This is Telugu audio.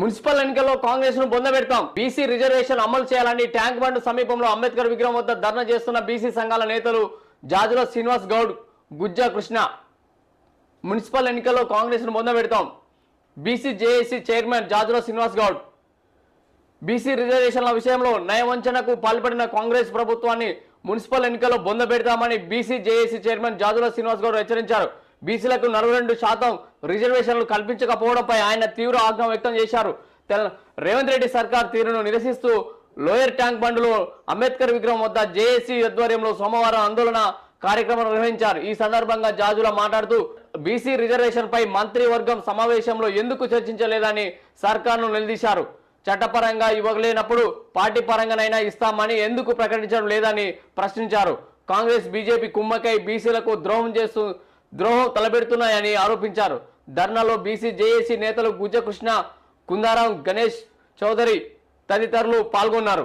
మున్సిపల్ ఎన్నికల్లో కాంగ్రెస్ ను బొందబెడతాం. బీసీ రిజర్వేషన్ అమలు చేయాలని ట్యాంక్ బండ్ సమీపంలో అంబేద్కర్ విగ్రహం వద్ద ధర్నా చేస్తున్న బీసీ సంఘాల నేతలు జాజుల శ్రీనివాస్ గౌడ్, గుజ్జ కృష్ణ. మున్సిపల్ ఎన్నికల్లో కాంగ్రెస్ ను బొందబెడతాం. BC JAC chairman Jajula Srinivas Goud. BC రిజర్వేషన్ల విషయంలో నయవంచనకు పాల్పడిన కాంగ్రెస్ ప్రభుత్వాన్ని మున్సిపల్ ఎన్నికల్లో బొందబెడతామని BC JAC chairman Jajula Srinivas Goud హెచ్చరించారు. బీసీలకు 42% రిజర్వేషన్లు కల్పించకపోవడంపై ఆయన తీవ్ర ఆగ్రహం వ్యక్తం చేశారు. రేవంత్ రెడ్డి సర్కార్ తీరును నిరసిస్తూ లోయర్ ట్యాంక్ బండ్లో అంబేద్కర్ విగ్రహం వద్ద జేఏసీ ఆధ్వర్యంలో సోమవారం ఆందోళన కార్యక్రమం నిర్వహించారు. ఈ సందర్భంగా జాజుల మాట్లాడుతూ బీసీ రిజర్వేషన్ పై మంత్రివర్గం సమావేశంలో ఎందుకు చర్చించలేదని సర్కార్ను నిలదీశారు. చట్టపరంగా ఇవ్వలేనప్పుడు పార్టీ పరంగానైనా ఇస్తామని ఎందుకు ప్రకటించడం లేదని ప్రశ్నించారు. కాంగ్రెస్ బీజేపీ కుమ్మకై బీసీలకు ద్రోహం తలపెడుతున్నాయని ఆరోపించారు. ధర్నాలో బీసీ జేఏసీ నేతలు గుజ్జ కృష్ణ, కుందారాం, గణేష్ చౌదరి తదితరులు పాల్గొన్నారు.